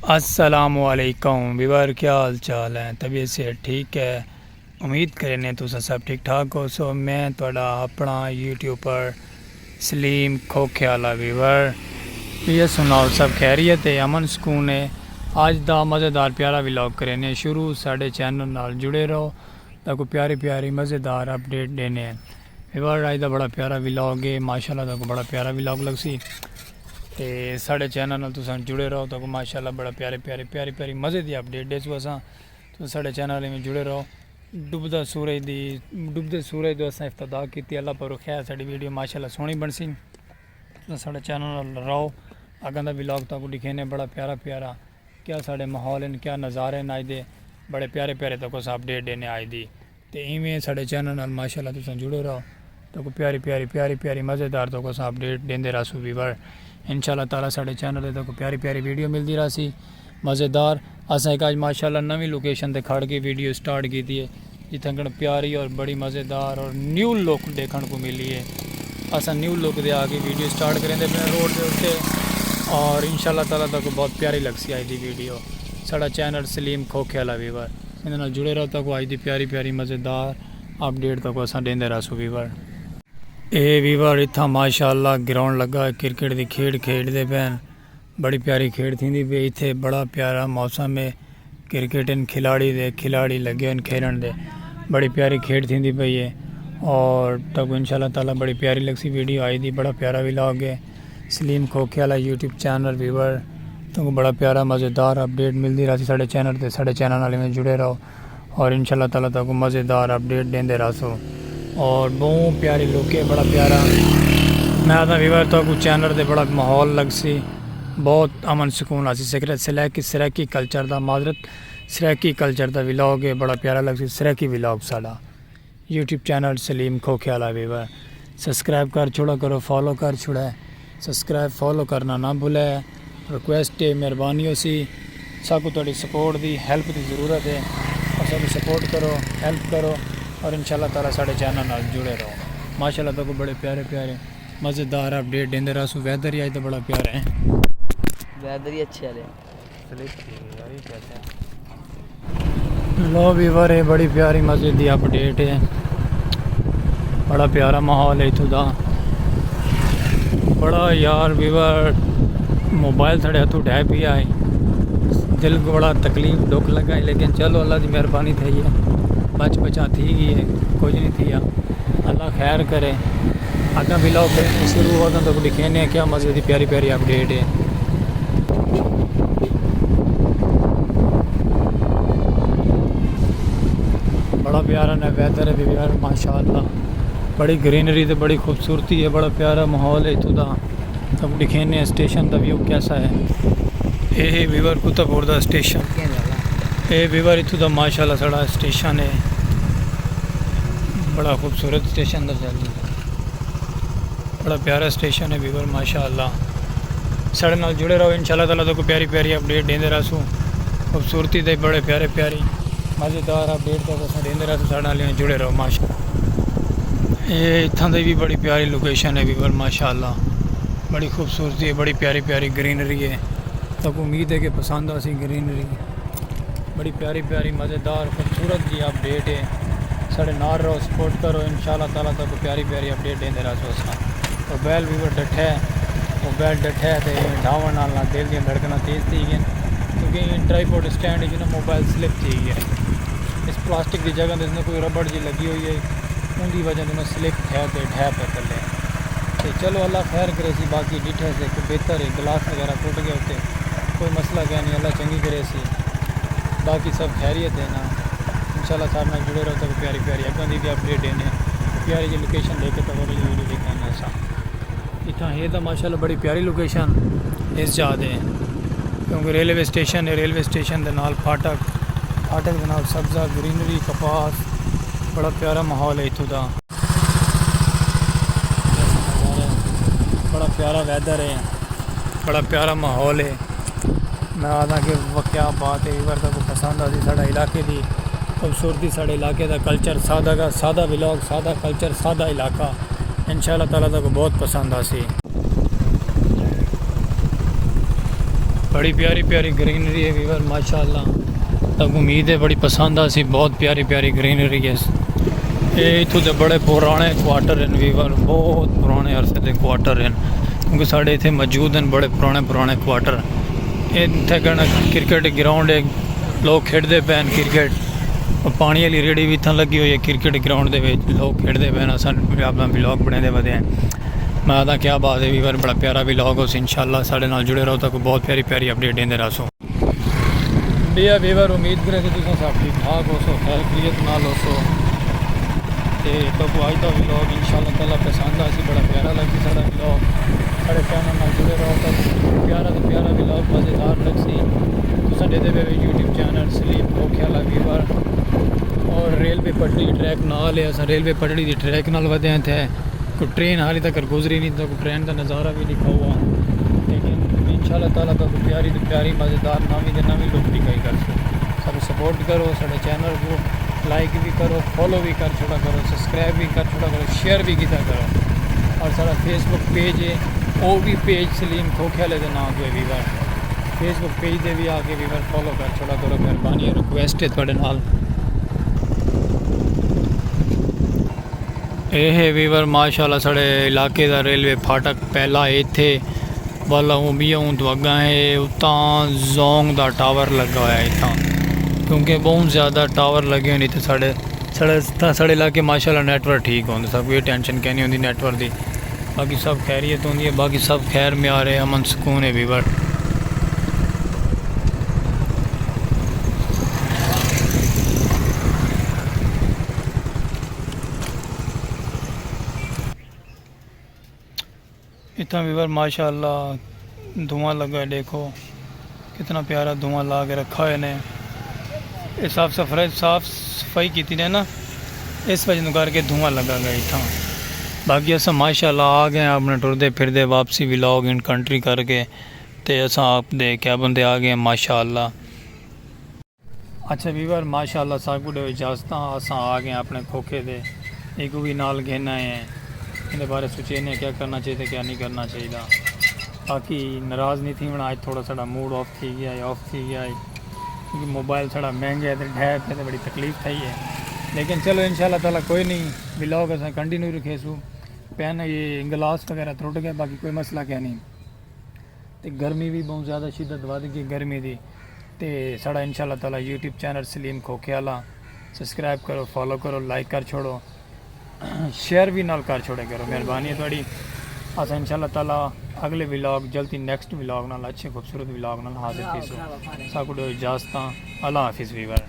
अस्सलामुअलैकुम वीवर, क्या हाल चाल है? तबीयत से ठीक है? उम्मीद करें तुम सब ठीक ठाक हो। सो मैं थोड़ा अपना यूट्यूब पर सलीम खोखे वाला वीवर, ये सुनाओ सब खैरियत है, अमन सुकून है। आज दा मज़ेदार प्यारा व्लॉग करें शुरू। साढ़े चैनल नाल जुड़े रहो ताको प्यारी प्यारी मज़ेदार अपडेट देने हैं वीवर। आज दा बड़ा प्यारा व्लॉग है माशाल्लाह, ताको बड़ा प्यारा व्लॉग लगसी। तो साढ़े चैनल नाल तुम जुड़े रहो तो माशाल्लाह बड़ा प्यारे प्यारे प्यारी प्यारी मज़े की अपडेट दे सो असा। तो साढ़े चैनल में जुड़े रहो। डुबदा सूरज दी डुबदे सूरज तो असा इफ्तिताह की अल्लाह पर खैर साड़ी वीडियो माशाल्लाह सोहनी बनसी। तो साढ़े चैनल नाल रहो। अगं दा व्लॉग तक दिखेने बड़ा प्यारा प्यारा क्या साढ़े माहौल हैं, क्या नज़ारे हैं अज दे, बड़े प्यारे प्यारे तक अपडेट देने अज दी। तो इवें साढ़े चैनल नाल माशाल्लाह तुम जुड़े रहो तो प्यारी प्यारी प्यारी प्यारी मज़ेदार तक अपडेट देंदे रहसू वीवर। इंशाल्लाह ताला साढ़े चैनल तक प्यारी प्यारी वीडियो मिलती रही मज़ेदार। अस एक अज माशाल्लाह नवी लोकेशन पर खड़ के वीडियो स्टार्ट की है जिथे प्यारी और बड़ी मज़ेदार और न्यू लुक देखने को मिली है। असा न्यू लुक दे आके वीडियो स्टार्ट करें अपने रोड के उत्ते और इंशाल्लाह ताला तक बहुत प्यारी लगसी अज की वीडियो। साड़ा चैनल सलीम खोखे वाला वीवर, इन जुड़े रहो तक अज की प्यारी प्यारी मज़ेदार अपडेट तक असा देंदे रहसू वीवर। ये वीवर इतना माशाल्लाह ग्राउंड लगा क्रिकेट की खेड खेडते पैन, बड़ी प्यारी खेड थी पी इतने, बड़ा प्यारा मौसम है। क्रिकेट इन खिलाड़ी लगे इन खेलन दे, बड़ी प्यारी खेड थी पई है। और तक इंशाल्लाह ताला बड़ी प्यारी लगसी वीडियो आई थी, बड़ा प्यारा व्लॉग है सलीम खोखे वाला यूट्यूब चैनल वीवर। तो बड़ा प्यारा मज़ेदार अपडेट मिलती रही साढ़े चैनल पर। साढ़े चैनल वाले में जुड़े रहो और इंशाल्लाह ताला तक मज़ेदार अपडेट देंदे रहसो। और बहुत प्यारी लुक है, बड़ा प्यारा मैं आता वीवर तो चैनल से बड़ा माहौल लगसी, बहुत अमन सुकून आसी। सराकी कल्चर का माजरत सराकी कल्चर का व्लॉग है, बड़ा प्यारा लगसी। सराकी व्लॉग साड़ा यूट्यूब चैनल सलीम खोखे वाला वीवर। सब्सक्राइब कर छोड़ा करो, फॉलो कर छोड़ा है, सब्सक्राइब फॉलो करना ना भूले। रिक्वेस्ट है, मेहरबानी हो सी सबको थोड़ी सपोर्ट की हेल्प की ज़रूरत है और सब सपोर्ट करो, हेल्प करो और इंशाल्लाह ताला साढ़े चैनल नाल जुड़े रहो। माशाल्लाह तक बड़े प्यारे प्यारे मज़ेदार अपडेट देंदे रहसू। वैदर ही आज तो बड़ा प्यारा है, वैदर ही अच्छे वाले लो वीवर है, बड़ी प्यारी मज़े की अपडेट है, बड़ा प्यारा माहौल है इतों का। बड़ा यार वीवर मोबाइल थोड़े हथों डै पिया है, दिल को बड़ा तकलीफ दुख लगा है, लेकिन चलो अल्लाह की मेहरबानी थी है, बच बचा थी गई है, कुछ नहीं थी। अल्लाह खैर करे। अगर व्लॉग शुरू हुआ तो दिखेने क्या मज़े की प्यारी प्यारी अपडेट है। बड़ा प्यारा ना वैदर है वीवर माशाल्लाह, बड़ी ग्रीनरी तो बड़ी खूबसूरती है, बड़ा प्यारा माहौल है इतों का। तब दिखेने स्टेशन का व्यू कैसा है। ये वीवर कुतुबपुर का स्टेशन, ये वीवर इतों का माशाल्लाह साड़ा स्टेशन है, बड़ा खूबसूरत स्टेशन का चल, बड़ा प्यारा स्टेशन है वीवर माशाल्लाह। साढ़े नाल जुड़े रहो इंशाल्लाह ताला तो प्यारी प्यारी अपडेट देंदे रहसू। खूबसूरती दे बड़े प्यारे प्यारी मज़ेदार अपडेट तक देंदे रहसू। साढ़े नाल जुड़े रहो माशा। ये इत्थां दी भी बड़ी प्यारी लोकेशन है वीवर माशाल्लाह, बड़ी खूबसूरती है, बड़ी प्यारी प्यारी ग्रीनरी है। तक उम्मीद है कि पसंद आसी ग्रीनरी, बड़ी प्यारी प्यारी मज़ेदार खूबसूरत जी अपडेट है। साढ़े नाल रहो, सपोर्ट करो, इंशाल्लाह ताला तक प्यारी प्यारी अपडेट देंदे रहसू। मोबाइल वीवर डठा है, मोबाइल डठा है तो ढावन नाल दिल दी धड़कना तेज़ थी गई क्योंकि ट्राईपोड स्टैंड जो ना मोबाइल स्लिप थी गया। इस प्लास्टिक की जगह इसमें कोई रबड़ जी लगी हुई है, उनकी वजह से स्लिप है तो ढह पे थले। तो चलो अल्लाह खैर करे सी, बाकी डिठे से कोई बेहतर है, गिलास वगैरह टूट गए होते कोई मसला क्या नहीं, अल्लाह चंगी करे सी, बाकी सब खैरियत है ना। इंशाल्लाह सारे नाल जुड़े रहो तो प्यारी प्यारी अगों की भी अपडेट देने, प्यारी जी लोकेशन लेके तो बड़ी वीडियो देखना ऐसा। इतना है तो माशाल्लाह बड़ी प्यारी लोकेशन इस जाते हैं क्योंकि रेलवे स्टेशन है, रेलवे स्टेशन के नाल फाटक, फाटक के नाल सब्ज़ा ग्रीनरी कपास, बड़ा प्यारा माहौल है इतों का। बड़ा प्यारा वैदर है, बड़ा प्यारा माहौल है। मैं आता कि क्या बात है वीवर को पसंद आती साढ़े इलाके की खूबसूरती, साढ़े इलाके का कल्चर सादा का सादा व्लॉग, सादा कल्चर सादा इलाका इंशाल्लाह ताला को बहुत पसंद आसी। बड़ी प्यारी प्यारी ग्रीनरी है वीवर माशाल्लाह। तक उम्मीद है बड़ी पसंद आ सी। बहुत प्यारी प्यारी ग्रीनरी है। ये इतों के बड़े पुराने क्वार्टर हैं वीवर, बहुत पुराने अरसे के क्वार्टर हैं क्योंकि साढ़े इतने मौजूद हैं बड़े पुराने क्वार्टर। इतने कहना क्रिकेट ग्राउंड है, लोग खेडते पे हैं क्रिकेट। और पानी वाली रेड़ी भी इतना लगी हुई है क्रिकेट ग्राउंड के लोग खेडते पे हैं। अस अपना ब्लॉग बने वे हैं। मैं आता क्या बात है वीवर, बड़ा प्यारा ब्लॉग हो इंशाल्लाह। साढ़े नाल जुड़े रहो तक बहुत प्यारी प्यारी अपडेट देंगे रहो भैया वीवर। उम्मीद करें कि तुम सब ठीक ठाक हो सो, खैर खैरियत नाल हो सो। तो अज का ब्लॉग इंशाल्लाह ताला पसंद आ सी, बड़ा प्यारा लगी साड़ा ब्लॉग। साढ़े चैनल नाल जुड़े रहो तक प्यारा तो प्यारा ब्लॉग मज़ेदार लग सी। तुम दे पे यूट्यूब चैनल सलीम खोख्याला वीवर। और रेलवे पटड़ी की ट्रैक नाल है, अस रेलवे पटड़ी की ट्रैक नाल वधे थे। कोई ट्रेन हाली तक गुजरी नहीं, तो कोई ट्रेन का नज़ारा भी लिखा हुआ। लेकिन इंशाल्लाह ताला तो प्यारी तो प्यारी मज़ेदार नवी लोग दिखाई कर सब सपोर्ट करो। साढ़े चैनल को लाइक भी करो, फॉलो भी कर छोड़ा करो, सब्सक्राइब भी कर छोड़ा करो, शेयर भी किया करो। और सारा फेसबुक पेज है वो भी पेज सलीम खोख्याले के नाम पे वीवर। फेसबुक पेज दे भी आके वीवर फॉलो कर छोड़ा करो, मेहरबानी रिक्वेस्ट है थोड़े नाल। यह है वीवर माशाल्लाह साढ़े इलाके का रेलवे फाटक पहला इत्थे वाला भी हूँ तो अग्गा है उतना जोंग का टावर लगा हुआ है इतना, क्योंकि बहुत ज़्यादा टावर लगे हुए इतने साढ़े इलाके माशाल्लाह नेटवर्क ठीक होंगे, सब कोई टेंशन क्या नहीं होती नेटवर्क की। बाकी सब खैरियत होती है, बाकी सब खैर में आ रहे अमन सुकून है वीवर। इतना वीवर माशाल्लाह धुआं लगा है, देखो कितना प्यारा धुआं ला के रखा है ने। ये साफ सफाई की थी ने ना, इस वजह करके धुआं लगा गया इतना। बाकी अस माशाल्लाह आ गए अपने टुरदे फिरदे वापसी व्लॉग इन कंट्री करके, तो अस आप दे क्या बंदे आ गए माशाल्लाह। अच्छा वीवर माशाल्लाह साकुड़े इजाजत अस आ गए अपने खोखे दे, एक भी नाल घेना है। इनके बारे सोचे ने क्या करना चाहिए क्या नहीं करना चाहिए। बाकी नाराज़ नहीं थी होना, आज थोड़ा सा मूड ऑफ थी गया है, क्योंकि मोबाइल थोड़ा महंगा है तो ढह पे तो बड़ी तकलीफ़ थी है। लेकिन चलो इंशाल्लाह ताला कोई नहीं, ब्लॉग अस कंटिन्यू रखेसू। पेन ये गिलास वगैरह त्रुट गया, बाकी कोई मसला क्या नहीं। तो गर्मी भी बहुत ज़्यादा शिद्दत बढ़ गई गर्मी की। तो साड़ा इंशाल्लाह ताला यूट्यूब चैनल सलीम खोख्याला सब्सक्राइब करो, फॉलो करो, लाइक कर छोड़ो, शेयर भी नाल कर छोड़े करो, मेहरबानी है थोड़ी। अस इंशाल्लाह ताला अगले व्लॉग जल्दी नेक्स्ट व्लॉग नाल अच्छे खूबसूरत व्लॉग नाल हाजिर थी। साकुड़ो इजाजत। अल्लाह हाफिज़ वीवर।